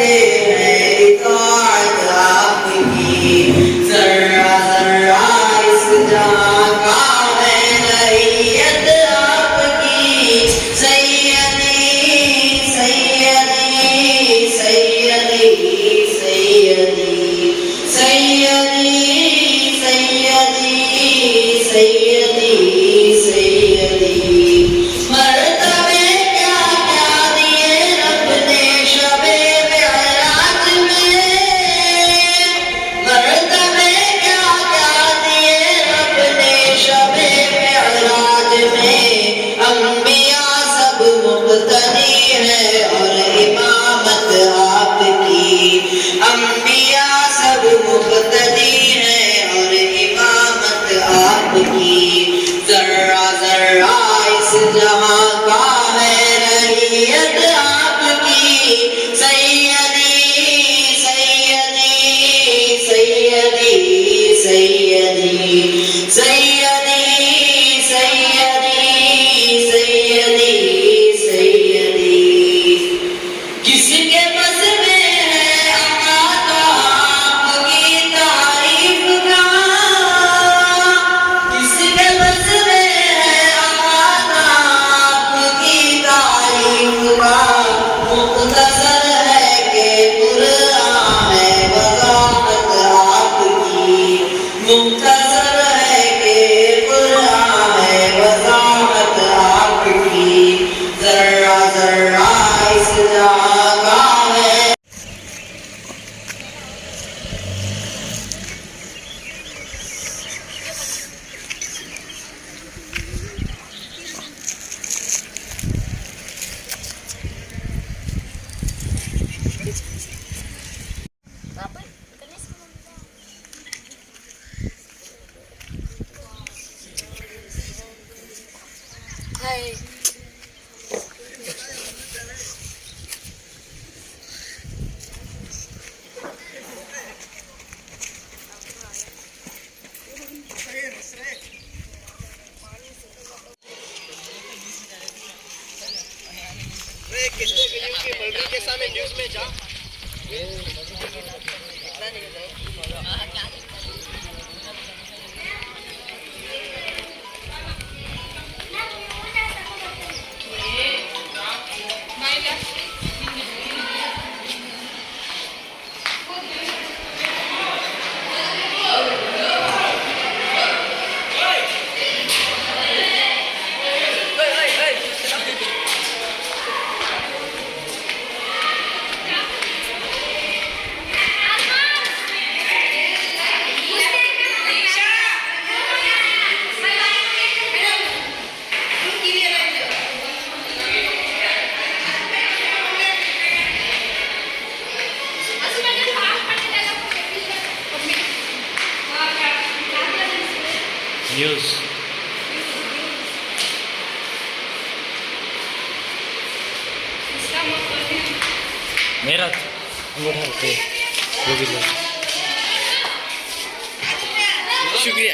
हैं इताअत आपकी, जर्रा जर्रा इस जहां का है रईयत आपकी। सैयदी सैयदी सैयदी सैयदी सैयदी सैयदी सैयदी सैयदी। मर्तबे क्या क्या दिए रब ने शबे मेराज में, मर्तबे क्या क्या दिए रब ने शबे मेराज में। अंबिया सब मुक्तदी है और इमामत आपकी, अंबिया सब मुक्तदी है और इमामत आपकी। जर्रा जर्रा इस जहां का है रईयत आपकी। सैयदी सैयदी सैयदी सैयदी सैयदी सैयदी सैयदी सैयदी। किसके बस में है अता आपकी तारीफ का, किसके बस में है अता आपकी तारीफ का। मुख्तसर है कि कुरान है वज़ाहत आपकी, मुख्तसर है कि कुरान है वज़ाहत आपकी। जर्रा जर्रा इस जहां का है। न्यूज़ मेरा शुक्रिया।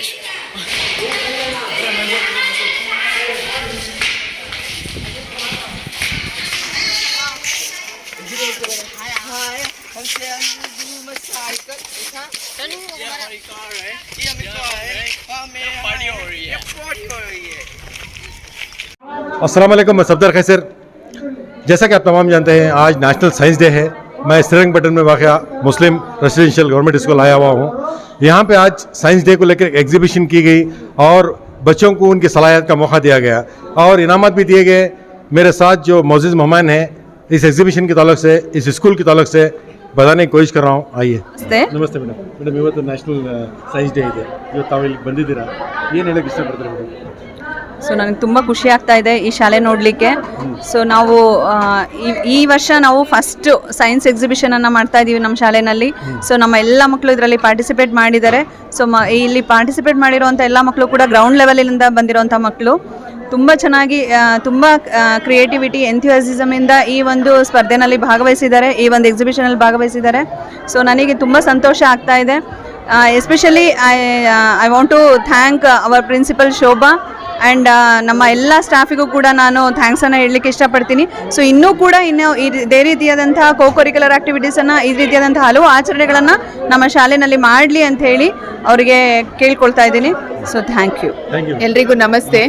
अस्सलाम वालेकुम, मैं सफदर खैसर। जैसा कि आप तमाम जानते हैं, आज नेशनल साइंस डे है। मैं श्रीरंगपट्टन में वाक़या मुस्लिम रेसिडेंशियल गवर्नमेंट स्कूल आया हुआ हूँ। यहाँ पे आज साइंस डे को लेकर एग्जीबिशन की गई और बच्चों को उनकी सलाहियत का मौका दिया गया और इनामात भी दिए गए। मेरे साथ जो मौजूद मेहमान हैं इस एग्जीबिशन के ताल्लुक से, इस स्कूल के ताल्लुक से बताने की कोशिश कर रहा हूँ। आइए। ನಮಸ್ತೆ ಮೇಡಮ್. ಮೇಡಮ್, ಇವತ್ತು ನ್ಯಾಷನಲ್ ಸೈನ್ಸ್ ಡೇ ಇದೆ. ಇವತ್ತು ತಾವು ಇಲ್ಲಿ ಬಂದಿದ್ದೀರಾ, ಏನು ಹೇಳೋಕ್ಕೆ ಇಷ್ಟಪಡ್ತೀರಾ ಮೇಡಮ್? ಸೊ ನನಗೆ ತುಂಬ ಖುಷಿ ಆಗ್ತಾ ಇದೆ ಈ ಶಾಲೆ ನೋಡಲಿಕ್ಕೆ. ಸೊ ನಾವು ಈ ವರ್ಷ ನಾವು ಫಸ್ಟ್ ಸೈನ್ಸ್ ಎಕ್ಸಿಬಿಷನನ್ನು ಮಾಡ್ತಾ ಇದ್ದೀವಿ ನಮ್ಮ ಶಾಲೆಯಲ್ಲಿ. ಸೊ ನಮ್ಮ ಎಲ್ಲ ಮಕ್ಕಳು ಇದರಲ್ಲಿ ಪಾರ್ಟಿಸಿಪೇಟ್ ಮಾಡಿದ್ದಾರೆ. ಸೊ ಇಲ್ಲಿ ಪಾರ್ಟಿಸಿಪೇಟ್ ಮಾಡಿರೋವಂಥ ಎಲ್ಲ ಮಕ್ಕಳು ಕೂಡ ಗ್ರೌಂಡ್ ಲೆವೆಲಿಂದ ಬಂದಿರೋವಂಥ ಮಕ್ಕಳು. ತುಂಬ ಚೆನ್ನಾಗಿ ತುಂಬ ಕ್ರಿಯೇಟಿವಿಟಿ ಎಂಥ್ಯೂಸಿಸಮಿಂದ ಈ ಒಂದು ಸ್ಪರ್ಧೆನಲ್ಲಿ ಭಾಗವಹಿಸಿದ್ದಾರೆ, ಈ ಒಂದು ಎಕ್ಸಿಬಿಷನಲ್ಲಿ ಭಾಗವಹಿಸಿದ್ದಾರೆ. ಸೊ ನನಗೆ ತುಂಬ ಸಂತೋಷ ಆಗ್ತಾ ಇದೆ. Especially I want to thank our principal Shobha and ನಮ್ಮ ಎಲ್ಲ ಸ್ಟಾಫಿಗೂ ಕೂಡ ನಾನು ಥ್ಯಾಂಕ್ಸನ್ನು ಹೇಳಲಿಕ್ಕೆ ಇಷ್ಟಪಡ್ತೀನಿ. ಸೊ ಇನ್ನೂ ಕೂಡ ಇದೇ ರೀತಿಯಾದಂತಹ ಕೋಕರಿಕ್ಯುಲರ್ ಆ್ಯಕ್ಟಿವಿಟೀಸನ್ನು ಈ ರೀತಿಯಾದಂತಹ ಹಲವು ಆಚರಣೆಗಳನ್ನು ನಮ್ಮ ಶಾಲೆಯಲ್ಲಿ ಮಾಡಲಿ ಅಂತ ಹೇಳಿ ಅವರಿಗೆ ಕೇಳ್ಕೊಳ್ತಾ ಇದ್ದೀನಿ. So thank you. ಎಲ್ರಿಗೂ ನಮಸ್ತೆ.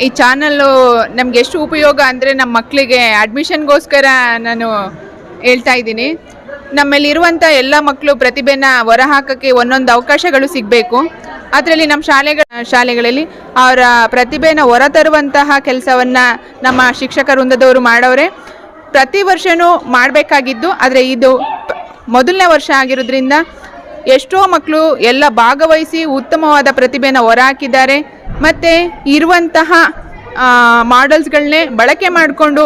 ಈ ಚಾನಲ್ಲು ನಮ್ಗೆ ಎಷ್ಟು ಉಪಯೋಗ ಅಂದರೆ ನಮ್ಮ ಮಕ್ಕಳಿಗೆ ಅಡ್ಮಿಷನ್ಗೋಸ್ಕರ ನಾನು ಹೇಳ್ತಾ ಇದ್ದೀನಿ. ನಮ್ಮಲ್ಲಿರುವಂಥ ಎಲ್ಲ ಮಕ್ಕಳು ಪ್ರತಿಭೆನ ಹೊರಹಾಕೋಕ್ಕೆ ಒಂದೊಂದು ಅವಕಾಶಗಳು ಸಿಗಬೇಕು. ಅದರಲ್ಲಿ ನಮ್ಮ ಶಾಲೆಗಳಲ್ಲಿ ಅವರ ಪ್ರತಿಭೆನ ಹೊರತರುವಂತಹ ಕೆಲಸವನ್ನು ನಮ್ಮ ಶಿಕ್ಷಕ ವೃಂದದವರು ಮಾಡವ್ರೆ. ಪ್ರತಿ ವರ್ಷವೂ ಮಾಡಬೇಕಾಗಿದ್ದು, ಆದರೆ ಇದು ಮೊದಲನೇ ವರ್ಷ ಆಗಿರೋದ್ರಿಂದ ಎಷ್ಟೋ ಮಕ್ಕಳು ಎಲ್ಲ ಭಾಗವಹಿಸಿ ಉತ್ತಮವಾದ ಪ್ರತಿಭೆನ ಹೊರಹಾಕಿದ್ದಾರೆ. ಮತ್ತು ಇರುವಂತಹ ಮಾಡೆಲ್ಸ್ಗಳನ್ನೇ ಬಳಕೆ ಮಾಡಿಕೊಂಡು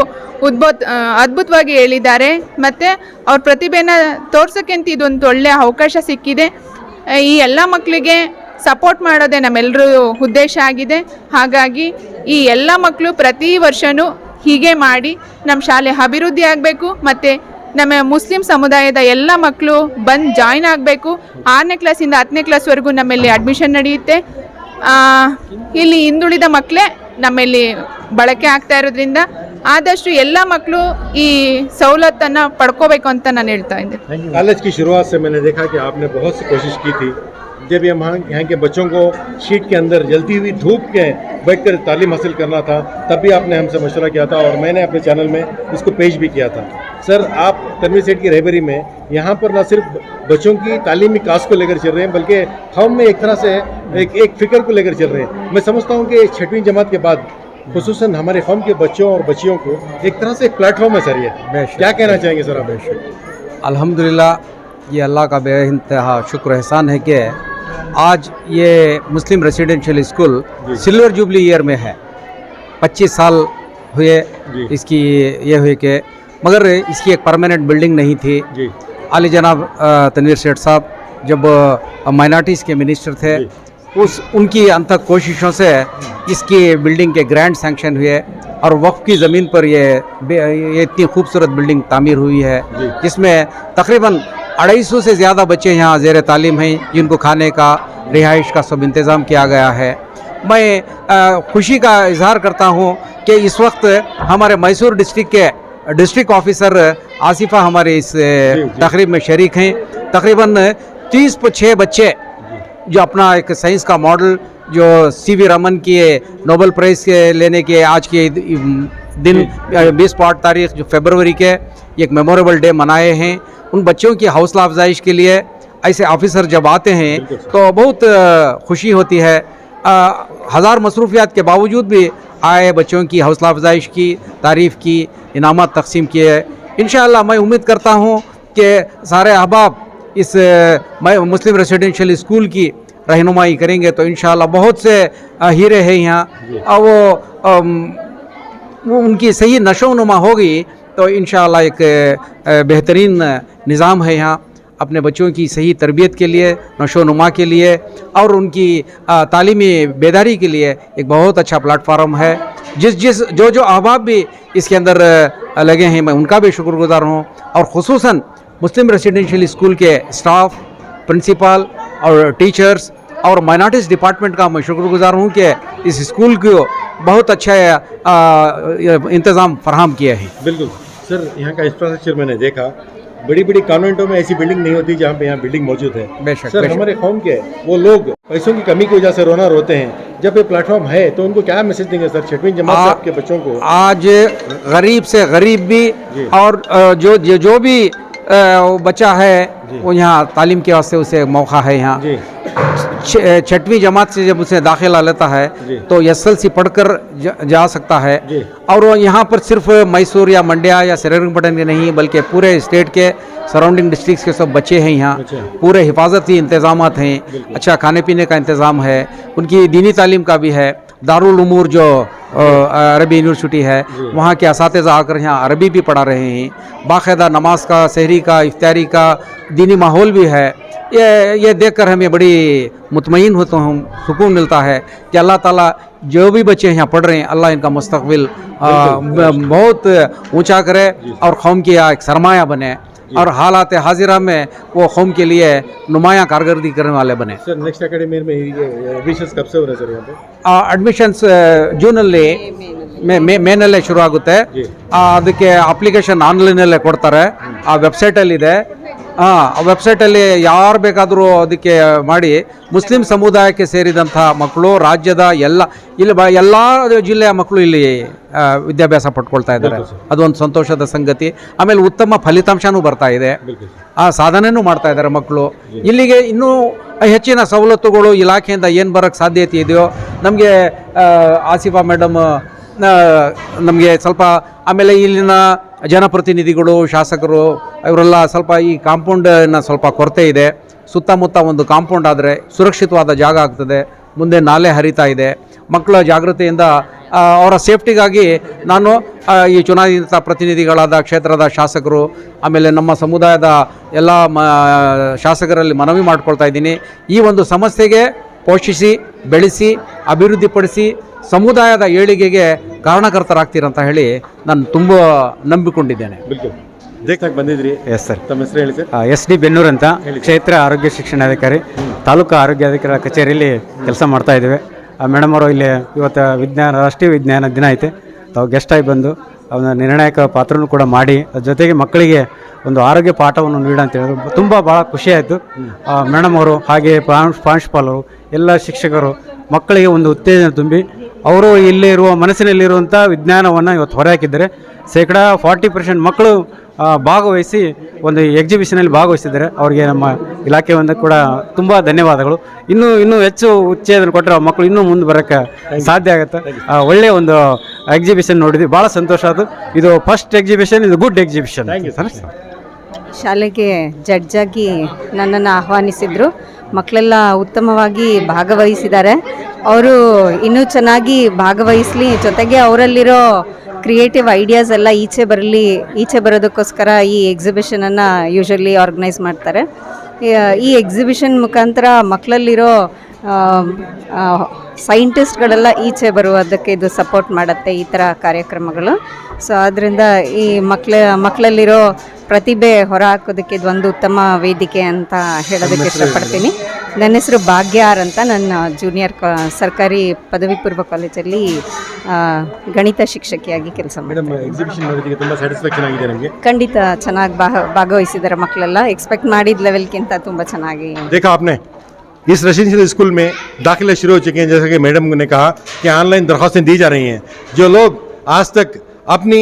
ಅದ್ಭುತವಾಗಿ ಹೇಳಿದ್ದಾರೆ. ಮತ್ತು ಅವ್ರ ಪ್ರತಿಭೆನ ತೋರ್ಸೋಕ್ಕೆ ಅಂತ ಇದೊಂದು ಒಳ್ಳೆಯ ಅವಕಾಶ ಸಿಕ್ಕಿದೆ. ಈ ಎಲ್ಲ ಮಕ್ಕಳಿಗೆ ಸಪೋರ್ಟ್ ಮಾಡೋದೇ ನಮ್ಮೆಲ್ಲರೂ ಉದ್ದೇಶ ಆಗಿದೆ. ಹಾಗಾಗಿ ಈ ಎಲ್ಲ ಮಕ್ಕಳು ಪ್ರತಿ ವರ್ಷವೂ ಹೀಗೆ ಮಾಡಿ ನಮ್ಮ ಶಾಲೆ ಅಭಿವೃದ್ಧಿ ಆಗಬೇಕು. ಮತ್ತು ನಮ್ಮ ಮುಸ್ಲಿಂ ಸಮುದಾಯದ ಎಲ್ಲ ಮಕ್ಕಳು ಬಂದು ಜಾಯ್ನ್ ಆಗಬೇಕು. 6ನೇ ಕ್ಲಾಸಿಂದ 10ನೇ ಕ್ಲಾಸ್ವರೆಗೂ ನಮ್ಮಲ್ಲಿ ಅಡ್ಮಿಷನ್ ನಡೆಯುತ್ತೆ. ಇಲ್ಲಿ ಹಿಂದುಳಿದ ಮಕ್ಕಳೇ ನಮ್ಮಲ್ಲಿ ಬಳಕೆ ಆಗ್ತಾ ಇರೋದ್ರಿಂದ ಆದಷ್ಟು ಎಲ್ಲ ಮಕ್ಕಳು ಈ ಸವಲತ್ತನ್ನು ಪಡ್ಕೋಬೇಕು ಅಂತ ನಾನು ಹೇಳ್ತಾ ಇದ್ದೀನಿ. कॉलेज की शुरुआत से मैंने देखा कि आपने बहुत सी कोशिश की थी. जब यहाँ के बच्चों को शीट के अंदर जलती हुई धूप के बैठकर तालीम हासिल करना था, तब भी आपने हमसे मशवरा किया था और मैंने अपने चैनल में इसको पेश भी किया था. सर, आप तनवीर सेठ की रहबरी में यहाँ पर न सिर्फ बच्चों की तालीमी कास्ट को लेकर चल रहे हैं, बल्कि हम में एक तरह से एक फिक्र को लेकर चल रहे हैं. मैं समझता हूँ कि 6वीं जमात के बाद खुसूसन हमारे कौम के बच्चों और बच्चियों को एक तरह से एक प्लेटफॉर्म है सर. ये क्या कहना चाहेंगे सर आप? अल्हम्दुलिल्लाह, ये अल्लाह का बेइंतहा शुक्र एहसान है कि आज ये Muslim residential school silver jubilee year में है. 25 साल हुए इसकी ये हुए कि, मगर इसकी एक परमानेंट बिल्डिंग नहीं थी. आली जनाब तनवीर सेठ साहब जब माइनॉरिटीज़ के मिनिस्टर थे, उनकी अंतक कोशिशों से इसकी बिल्डिंग के ग्रैंड सैंक्शन हुए और वक्फ की ज़मीन पर ये इतनी खूबसूरत बिल्डिंग तामीर हुई है, जिसमें तकरीबन 250 से ज़्यादा बच्चे यहाँ ज़ेर तालीम हैं, जिनको खाने का, रिहाइश का सब इंतज़ाम किया गया है. मैं खुशी का इजहार करता हूँ कि इस वक्त हमारे मैसूर डिस्ट्रिक्ट के डिस्ट्रिक्ट ऑफिसर आसिफा हमारे इस तकरीब में शरीक हैं. तकरीबन 36 बच्चे जो अपना एक साइंस का मॉडल जो CV रमन की नोबेल प्राइज़ के लेने के आज के दिन 20 तारीख जो फरवरी के एक मेमोरेबल डे मनाए हैं. उन बच्चों की हौसला अफजाइश के लिए ऐसे ऑफिसर जब आते हैं तो बहुत खुशी होती है. हज़ार मसरूफियात के बावजूद भी आए बच्चों की हौसला अफजाइश की, तारीफ़ की, इनामात तकसीम किए. इंशाअल्लाह मैं उम्मीद करता हूँ कि सारे अहबाब इस मुस्लिम रेसिडेंशियल स्कूल की रहनुमाई करेंगे तो इंशाअल्लाह बहुत से हीरे हैं यहाँ, और वो उनकी सही नशोनुमा होगी तो इंशाअल्लाह एक बेहतरीन निज़ाम है यहाँ अपने बच्चों की सही तरबियत के लिए, नशोनुमा के लिए और उनकी तालीमी बेदारी के लिए एक बहुत अच्छा प्लेटफार्म है. जो अहबाब भी इसके अंदर लगे हैं, मैं उनका भी शुक्रगुजार हूँ. और ख़ुसूसन मुस्लिम रेसिडेंशियल स्कूल के स्टाफ, प्रिंसिपल और टीचर्स और माइनॉरिटीज़ डिपार्टमेंट का मैं शुक्रगुजार हूँ कि इस स्कूल को बहुत अच्छा इंतज़ाम फराहम किया है. बिल्कुल सर, यहाँ का इंफ्रास्ट्रक्चर मैंने देखा, बड़ी बड़ी कॉन्वेंटों में ऐसी बिल्डिंग नहीं होती जहाँ पे यहाँ बिल्डिंग मौजूद है. बेशक सर, हमारे कौम के वो लोग पैसों की कमी की वजह से रोना रोते हैं, जब ये प्लेटफॉर्म है तो उनको क्या मैसेज देंगे सर 6वीं जमात से आपके बच्चों को? आज गरीब से गरीब भी और जो भी बच्चा है वो यहाँ तालीम के वास्ते उसे मौका है. यहाँ 6वीं जमात से जब उसे दाखिला लेता है तो SLC पढ़कर जा सकता है. और यहाँ पर सिर्फ मैसूर या मंड्या या श्रीरंगपट्टनम के नहीं बल्कि पूरे स्टेट के सराउंडिंग डिस्ट्रिक्ट्स के सब बच्चे हैं यहाँ. पूरे हिफाजती इंतज़ामात हैं, अच्छा खाने पीने का इंतज़ाम है, उनकी दीनी तालीम का भी है. दारुल उमूर जो अरबी यूनिवर्सिटी है वहाँ के असातिज़ा आकर यहाँ अरबी भी पढ़ा रहे हैं. बाकायदा नमाज का, सहरी का, इफ्तारी का दीनी माहौल भी है. ये देखकर हमें बड़ी मुतमईन होता हूँ, सुकून मिलता है कि अल्लाह ताला जो भी बच्चे यहाँ पढ़ रहे हैं अल्लाह इनका मुस्तकबिल बहुत ऊंचा करे और कौम की एक सरमाया बने. और हालात हाजिरा में वो कौम के लिए नुमाया कारकर्दगी करने वाले बने. सर नेक्स्ट अकेडमी में एडमिशನ್ಸ್ कब से हो रहे हैं सर यहाँ पे? ಅಡ್ಮಿಷನ್ಸ್ ಜೂನಲ್ಲಿ ಮೇನಲ್ಲೇ ಶುರು ಆಗುತ್ತೆ. ಅದಕ್ಕೆ ಅಪ್ಲಿಕೇಶನ್ ಆನ್ಲೈನಲ್ಲೇ ಕೊಡ್ತಾರೆ. ಆ ವೆಬ್ಸೈಟಲ್ಲಿದೆ. ಆ ವೆಬ್ಸೈಟಲ್ಲಿ ಯಾರು ಬೇಕಾದರೂ ಅದಕ್ಕೆ ಮಾಡಿ ಮುಸ್ಲಿಂ ಸಮುದಾಯಕ್ಕೆ ಸೇರಿದಂಥ ಮಕ್ಕಳು ರಾಜ್ಯದ ಎಲ್ಲ ಜಿಲ್ಲೆಯ ಮಕ್ಕಳು ಇಲ್ಲಿ ವಿದ್ಯಾಭ್ಯಾಸ ಪಡ್ಕೊಳ್ತಾ ಇದ್ದಾರೆ. ಅದೊಂದು ಸಂತೋಷದ ಸಂಗತಿ. ಆಮೇಲೆ ಉತ್ತಮ ಫಲಿತಾಂಶನೂ ಬರ್ತಾ ಇದೆ. ಆ ಸಾಧನೆನೂ ಮಾಡ್ತಾ ಇದ್ದಾರೆ ಮಕ್ಕಳು. ಇಲ್ಲಿಗೆ ಇನ್ನೂ ಹೆಚ್ಚಿನ ಸವಲತ್ತುಗಳು ಇಲಾಖೆಯಿಂದ ಏನು ಬರೋಕ್ಕೆ ಸಾಧ್ಯತೆ ಇದೆಯೋ ನಮಗೆ ಆಸಿಫಾ ಮೇಡಮ್ ನಮಗೆ ಸ್ವಲ್ಪ, ಆಮೇಲೆ ಇಲ್ಲಿನ ಜನಪ್ರತಿನಿಧಿಗಳು ಶಾಸಕರು ಇವರೆಲ್ಲ ಸ್ವಲ್ಪ ಈ ಕಾಂಪೌಂಡನ್ನ ಸ್ವಲ್ಪ ಕೊರತೆ ಇದೆ. ಸುತ್ತಮುತ್ತ ಒಂದು ಕಾಂಪೌಂಡ್ ಆದರೆ ಸುರಕ್ಷಿತವಾದ ಜಾಗ ಆಗ್ತದೆ. ಮುಂದೆ ನಾಲೆ ಹರಿತಾ ಇದೆ. ಮಕ್ಕಳ ಜಾಗೃತಿಯಿಂದ ಅವರ ಸೇಫ್ಟಿಗಾಗಿ ನಾನು ಈ ಚುನಾಯಿತ ಪ್ರತಿನಿಧಿಗಳಾದ ಕ್ಷೇತ್ರದ ಶಾಸಕರು ಆಮೇಲೆ ನಮ್ಮ ಸಮುದಾಯದ ಎಲ್ಲ ಶಾಸಕರಲ್ಲಿ ಮನವಿ ಮಾಡ್ಕೊಳ್ತಾ ಇದ್ದೀನಿ. ಈ ಒಂದು ಸಮಸ್ಯೆಗೆ ಪೋಷಿಸಿ ಬೆಳೆಸಿ ಅಭಿವೃದ್ಧಿಪಡಿಸಿ ಸಮುದಾಯದ ಏಳಿಗೆಗೆ ಕಾರಣಕರ್ತರಾಗ್ತೀರಂತ ಹೇಳಿ ನಾನು ತುಂಬ ನಂಬಿಕೊಂಡಿದ್ದೇನೆ. ದೇಖಕ್ಕೆ ಬಂದಿದ್ರಿ. Yes sir. ತಮ್ಮ ಹೆಸರು ಹೇಳಿ ಸರ್. SD ಬೆನ್ನೂರು ಅಂತ, ಕ್ಷೇತ್ರ ಆರೋಗ್ಯ ಶಿಕ್ಷಣಾಧಿಕಾರಿ, ತಾಲೂಕು ಆರೋಗ್ಯಾಧಿಕಾರಿ ಕಚೇರಿಯಲ್ಲಿ ಕೆಲಸ ಮಾಡ್ತಾ ಇದ್ದೇವೆ. ಮೇಡಮ್ ಅವರು ಇಲ್ಲಿ ಇವತ್ತು ರಾಷ್ಟ್ರೀಯ ವಿಜ್ಞಾನ ದಿನ ಐತೆ. ತಾವು ಗೆಸ್ಟಾಗಿ ಬಂದು ಅವನ ನಿರ್ಣಾಯಕ ಪಾತ್ರನೂ ಕೂಡ ಮಾಡಿ ಅದ್ರ ಜೊತೆಗೆ ಮಕ್ಕಳಿಗೆ ಒಂದು ಆರೋಗ್ಯ ಪಾಠವನ್ನು ನೀಡ ಅಂತ ಹೇಳಿದ್ರು. ತುಂಬ ಭಾಳ ಖುಷಿಯಾಯಿತು. ಮೇಡಮ್ ಅವರು ಹಾಗೆ ಪ್ರಾಂಶುಪಾಲರು ಎಲ್ಲ ಶಿಕ್ಷಕರು ಮಕ್ಕಳಿಗೆ ಒಂದು ಉತ್ತೇಜನ ತುಂಬಿ ಅವರು ಇಲ್ಲಿರುವ ಮನಸ್ಸಿನಲ್ಲಿರುವಂಥ ವಿಜ್ಞಾನವನ್ನು ಇವತ್ತು ಹೊರಹಾಕಿದ್ದಾರೆ. ಶೇಕಡ 40% ಮಕ್ಕಳು ಭಾಗವಹಿಸಿ ಒಂದು ಎಕ್ಸಿಬಿಷನಲ್ಲಿ ಭಾಗವಹಿಸಿದ್ದಾರೆ. ಅವರಿಗೆ ನಮ್ಮ ಇಲಾಖೆಯಿಂದ ಕೂಡ ತುಂಬ ಧನ್ಯವಾದಗಳು. ಇನ್ನೂ ಹೆಚ್ಚು ಉತ್ತೇಜನ ಕೊಟ್ಟರೆ ಮಕ್ಕಳು ಇನ್ನೂ ಮುಂದೆ ಬರೋಕ್ಕೆ ಸಾಧ್ಯ ಆಗುತ್ತೆ. ಒಳ್ಳೆಯ ಒಂದು ಎಕ್ಸಿಬಿಷನ್ ನೋಡಿದ್ವಿ, ಭಾಳ ಸಂತೋಷ ಆಯಿತು. ಇದು ಫಸ್ಟ್ ಎಕ್ಸಿಬಿಷನ್, ಇದು ಗುಡ್ ಎಕ್ಸಿಬಿಷನ್. ಶಾಲೆಗೆ ಜಡ್ಜಾಗಿ ನನ್ನನ್ನು ಆಹ್ವಾನಿಸಿದರು. ಮಕ್ಕಳೆಲ್ಲ ಉತ್ತಮವಾಗಿ ಭಾಗವಹಿಸಿದ್ದಾರೆ. ಅವರು ಇನ್ನೂ ಚೆನ್ನಾಗಿ ಭಾಗವಹಿಸಲಿ, ಜೊತೆಗೆ ಅವರಲ್ಲಿರೋ ಕ್ರಿಯೇಟಿವ್ ಐಡಿಯಾಸ್ ಎಲ್ಲ ಈಚೆ ಬರೋದಕ್ಕೋಸ್ಕರ ಈ ಎಕ್ಸಿಬಿಷನನ್ನು ಯೂಶಲಿ ಆರ್ಗನೈಸ್ ಮಾಡ್ತಾರೆ. ಈ ಎಕ್ಸಿಬಿಷನ್ ಮುಖಾಂತರ ಮಕ್ಕಳಲ್ಲಿರೋ ಸೈಂಟಿಸ್ಟ್ಗಳೆಲ್ಲ ಈಚೆ ಬರುವುದಕ್ಕೆ ಇದು ಸಪೋರ್ಟ್ ಮಾಡುತ್ತೆ, ಈ ಥರ ಕಾರ್ಯಕ್ರಮಗಳು. ಸೊ ಆದ್ದರಿಂದ ಈ ಮಕ್ಕಳಲ್ಲಿರೋ ಪ್ರತಿಭೆ ಹೊರ ಹಾಕೋದಕ್ಕೆ ಇದೊಂದು ಉತ್ತಮ ವೇದಿಕೆ ಅಂತ ಹೇಳೋದಕ್ಕೆ ಇಷ್ಟಪಡ್ತೀನಿ. ನನ್ನ ಹೆಸರು ಭಾಗ್ಯಾರ್ ಅಂತ. ನನ್ನ ಜೂನಿಯರ್ ಸರ್ಕಾರಿ ಪದವಿ ಪೂರ್ವ ಕಾಲೇಜಲ್ಲಿ ಗಣಿತ ಶಿಕ್ಷಕಿಯಾಗಿ ಕೆಲಸ ಮಾಡ್ತೀನಿ. ಖಂಡಿತ ಚೆನ್ನಾಗಿ ಭಾಗವಹಿಸಿದ್ದಾರೆ ಮಕ್ಕಳೆಲ್ಲ. ಎಕ್ಸ್ಪೆಕ್ಟ್ ಮಾಡಿದ ಲೆವೆಲ್ಗಿಂತ ತುಂಬ ಚೆನ್ನಾಗಿ. इस रेसिडेंशियल स्कूल में दाखिले शुरू हो चुके हैं. जैसा कि मैडम ने कहा कि ऑनलाइन दरख्वास्तें दी जा रही हैं. जो लोग आज तक अपनी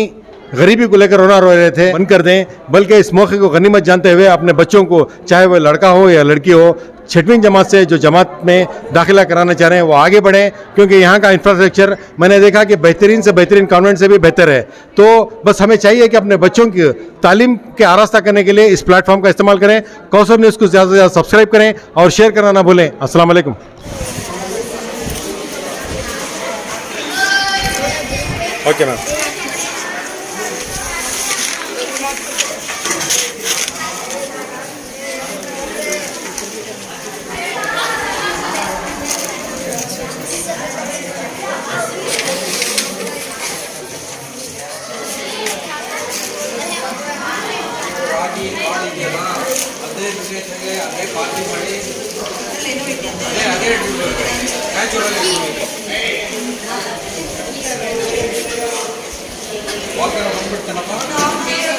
गरीबी को लेकर रोना रो रहे थे, बंद कर दें, बल्कि इस मौके को गनीमत जानते हुए अपने बच्चों को, चाहे वह लड़का हो या लड़की हो, 6वीं जमात से जो जमात में दाखिला कराना चाह रहे हैं वो आगे बढ़ें. क्योंकि यहाँ का इंफ्रास्ट्रक्चर मैंने देखा कि बेहतरीन से बेहतरीन कॉन्वेंट से भी बेहतर है. तो बस हमें चाहिए कि अपने बच्चों की तालीम के आरास्ता करने के लिए इस प्लेटफॉर्म का इस्तेमाल करें. कौसर न्यूज़ को ज़्यादा से ज़्यादा सब्सक्राइब करें और शेयर करना ना भूलें. अस्सलाम वालेकुम. Okay ma'am.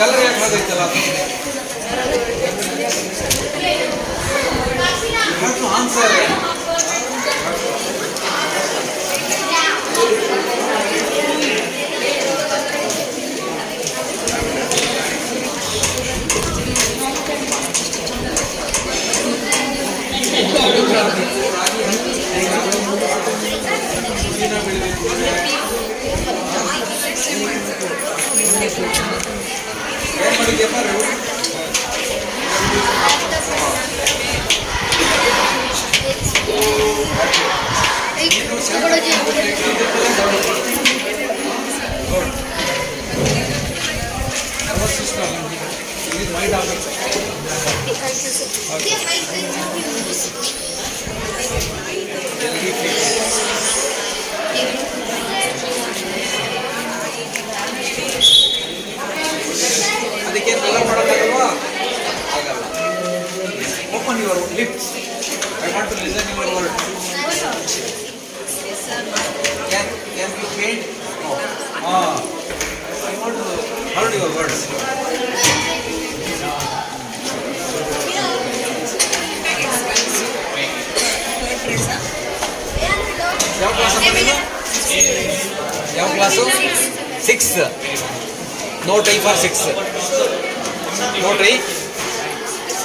ಕಲರ್ ಯಾಕೆ ಹಾಗೈತಲ್ಲ ಆನ್ಸರ್ ಅದಕ್ಕೆ ಕಲರ್ ಮಾಡೋಕ್ಕಾಗಲ್ವಾ? ಯಾವ class? 6. No tie for 6. No tie.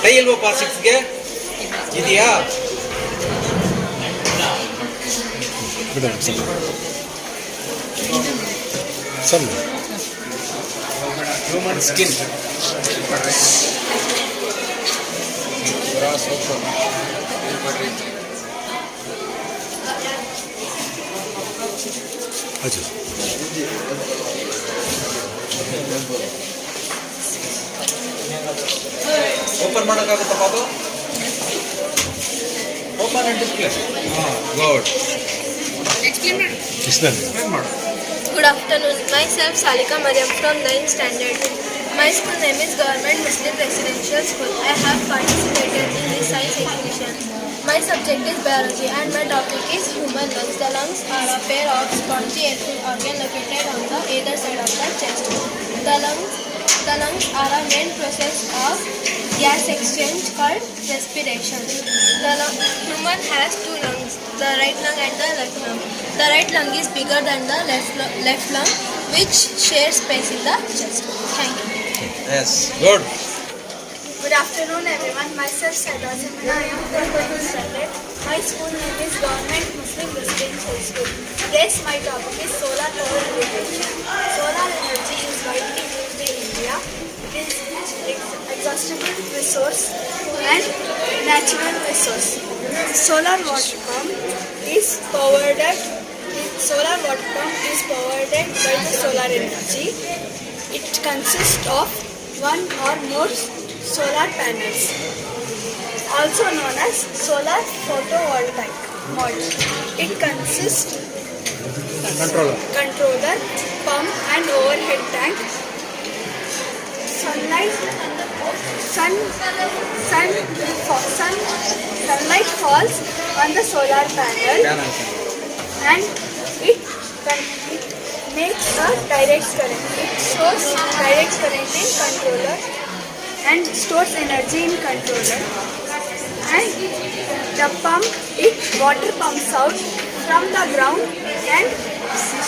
Tie ಇಲ್ವಪ್ಪ 6ಗೆ? ಇದೆಯಾ? Human skin. अच्छा ಓಪನ್ ಮಾಡೋಕ್ಕಾಗುತ್ತಾ ಪಾಪ? Open and display. Good. Explain ಮಾಡು. Good afternoon. Myself Salika Mariam from 9th standard. My school name is Government Muslim Residential School. I have participated in the science exhibition. My subject is biology and my topic is human lungs. The lungs are a pair of spongy airflow organ located on the either side of the chest. The lungs are a main process of gas exchange called respiration. Human has two lungs, the right lung and the left lung. The right lung is bigger than the left lung, which shares space in the chest. Thank you. Yes, good. Good afternoon, everyone. Myself Saida Samina. I am from 9th standard. My school name is Government Muslim Residential School. Yes, my topic is solar power generation. Solar energy is widely used in India. It is exhaustible resource and natural resource. Solar water pump is powered by the solar energy. It consists of one or more solar panels, also known as solar photovoltaic module. It consists controller, pump and overhead tank. Sunlight falls on the solar panel and it makes a direct current. It shows direct current in controller and stores energy in controller. And the pump, water pumps out from the ground and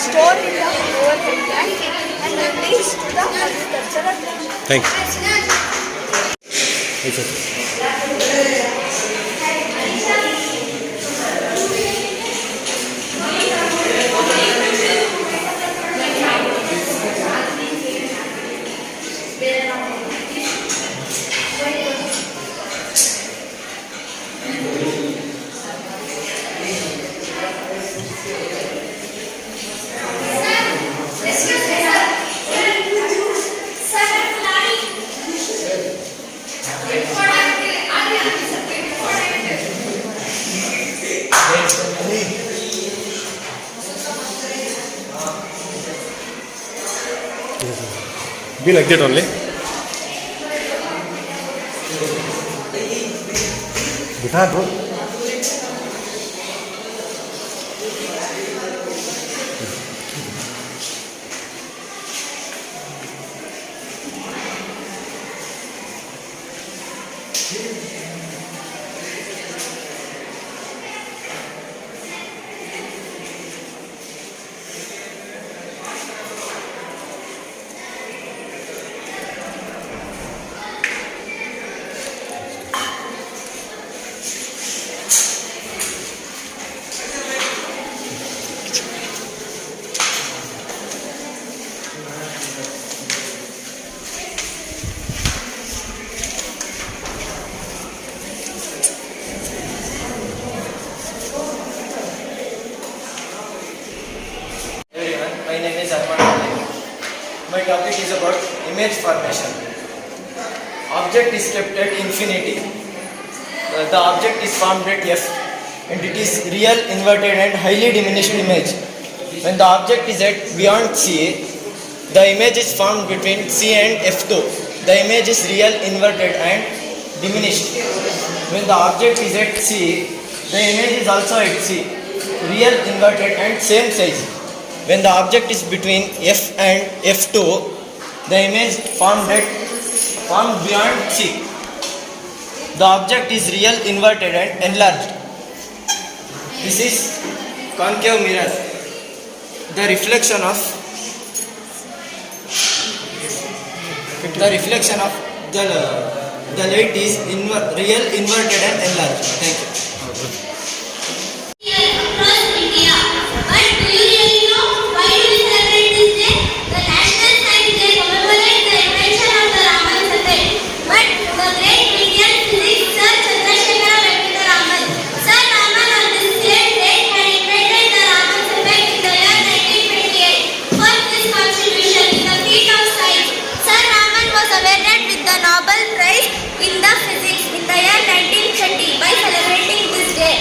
stored in the overhead tank and released to the agricultural land. Thank you. Be like that only. दिखा दो. My name is Arman Malik. My topic is about image formation. Object is kept at infinity. The object is formed at F and it is real, inverted and highly diminished image. When the object is at beyond C, the image is formed between C and F2. The image is real, inverted and diminished. When the object is at C, the image is also at C, real, inverted and same size. When the object is between F and F2, the image formed beyond C. The object is real, inverted and enlarged. This is concave mirror. The reflection of the light is real, inverted and enlarged. Thank you. Across India. But do you really know why do we celebrate this day? The National Science Day commemorates the invention of the Raman satellite. But the great Indian physicist Sir Chandrasekhara Venkata Raman. Sir Raman on this same date had invented the Raman satellite in the year 1928. For this contribution in the field of science, Sir Raman was awarded with the Nobel Prize in the physics in the year 1930 by celebrating this day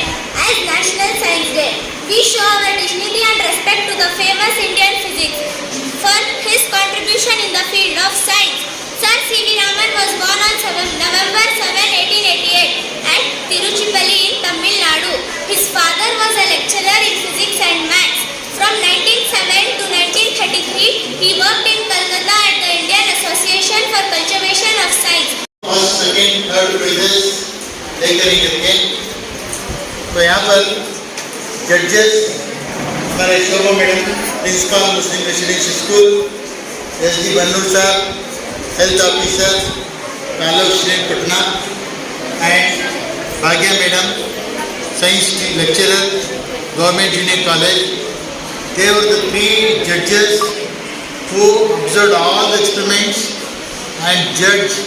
as National Science Day. We show our dignity and respect to the famous Indian physicist for his contribution in the field of science. Sir C.V. Raman was born on November 7, 1888 at Tiruchirappalli in Tamil Nadu. His father was a lecturer in physics and maths. From 1907 to 1933, he worked in Calcutta at the Indian Association for Conservation of Science. First second third prizes लेकर करके तो यहाँ पर जजेस हमारे Shobha madam principal Muslim residential school S D. Bannur साहब health officer कालोक श्रेन Patna and Bhagya madam science lecturer government junior college. They were the three judges who observed all the experiments and judged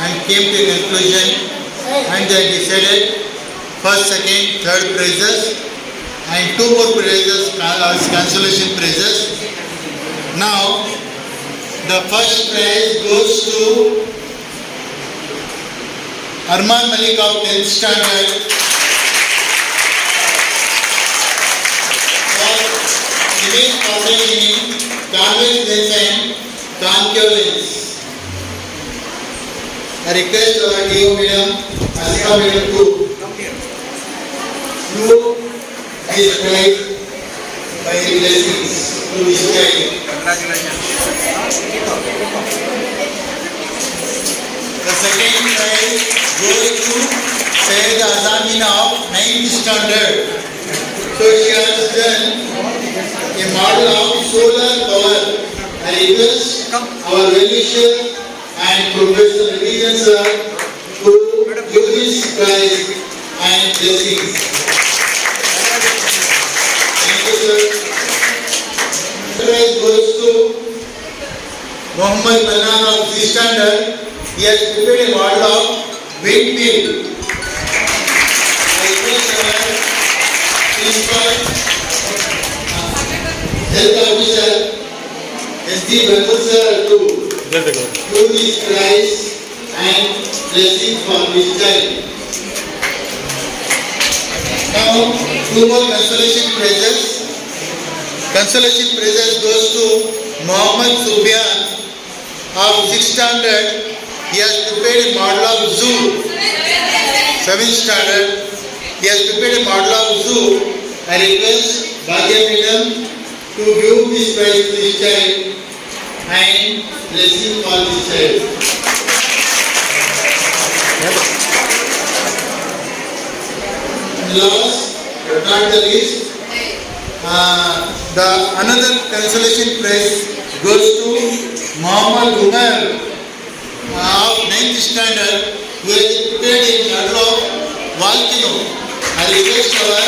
and came to a conclusion, and they decided first, second, third prizes and 2 more prizes as consolation prizes. Now the first prize goes to Arman Malik of 10th standard for image processing in convex lens and concave lens. I request our DO madam, Asika madam to do this prize by blessings to this child. The second prize goes to Sayyid Azamina of 9th standard. So she has done a model of solar power. I request our well-wisher and Professor Religion sir to give this prize and blessings. Thank you, sir. The prize goes to Muhammad Manan of 6th standard. He has prepared a model of windmill. I request our principal, health officer, S.D. Bannur sir to give this prize and blessing for this child. Now, 2 more consolation prizes. Consolation prizes goes to Muhammad Sufyan of 6th standard. He has prepared a model of zoo. 7th standard. He has prepared a model of zoo. I request Bhagya madam to give this prize to this child and blessing for this child. Last but not the least, the another consolation prize goes to Muhammad Umar of 9th standard, who has prepared a model of volcano. I request our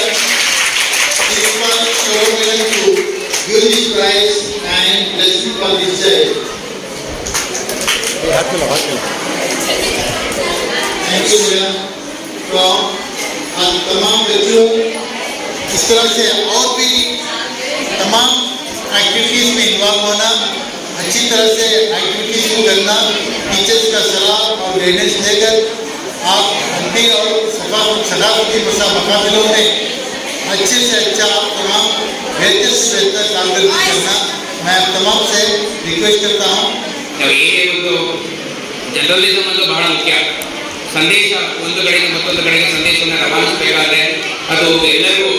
principal Shobha madam to give this prize and blessing for this child. Thank you madam. तो आज तमाम बच्चों इस तरह से और भी तमाम एक्टिविटीज़ में इन्वॉल्व होना, अच्छी तरह से एक्टिविटीज़ को करना, टीचर्स का सलाह और गाइडेंस लेकर आप अभी और सदाफती मकाबलों में अच्छे से अच्छा तमाम बेहतर से बेहतर कारकर्दगी करना मैं आप तमाम से रिक्वेस्ट करता हूँ. ಜರ್ನಲಿಸಮ್ ಅನ್ನೋದು ಬಹಳ ಮುಖ್ಯ. ಸಂದೇಶ ಒಂದು ಕಡೆಗೆ ಮತ್ತೊಂದು ಕಡೆಗೆ ಸಂದೇಶವನ್ನು ರವಾನಿಸಬೇಕಾದ್ರೆ ಅದು ಎಲ್ಲರಿಗೂ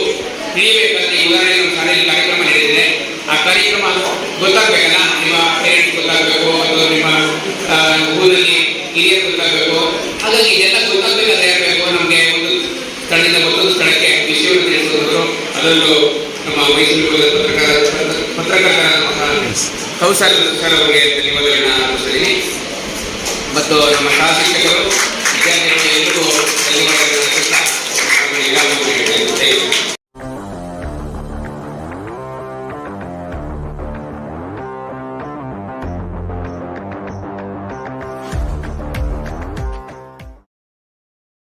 ತಿಳಿಯಬೇಕಾದ್ರೆ ಈಗಾಗಲೇ ನಮ್ಮ ಶಾಲೆಯಲ್ಲಿ ಕಾರ್ಯಕ್ರಮ ನಡೆದಿದೆ. ಆ ಕಾರ್ಯಕ್ರಮ ಗೊತ್ತಾಗಬೇಕಲ್ಲ, ನಿಮ್ಮ ಪೇರೆಂಟ್ಸ್ ಗೊತ್ತಾಗಬೇಕು ಅಥವಾ ನಿಮ್ಮ ಊರಲ್ಲಿ ಹಿರಿಯರು ಗೊತ್ತಾಗಬೇಕು. ಹಾಗಾಗಿ ಇದೆಲ್ಲ ಗೊತ್ತಾಗಬೇಕಾದ್ರೆ ಆಗಬೇಕು. ನಮಗೆ ಒಂದು ಸ್ಥಳದಿಂದ ಮತ್ತೊಂದು ಸ್ಥಳಕ್ಕೆ ವಿಷಯವನ್ನು ತಿಳಿಸೋದು, ಅದರಲ್ಲೂ ನಮ್ಮ ಮೈಸೂರು ಪತ್ರಕರ್ತರಾದಂತಹ ಕೌಸಲ್ ಸರ್ ಅವರಿಗೆ ಧನ್ಯವಾದಗಳನ್ನ ಅರ್ಪಿಸ್ತೀನಿ. ಮತ್ತು ನಮ್ಮ ಸಹ ಶಿಕ್ಷಕರು ವಿದ್ಯಾರ್ಥಿಗಳು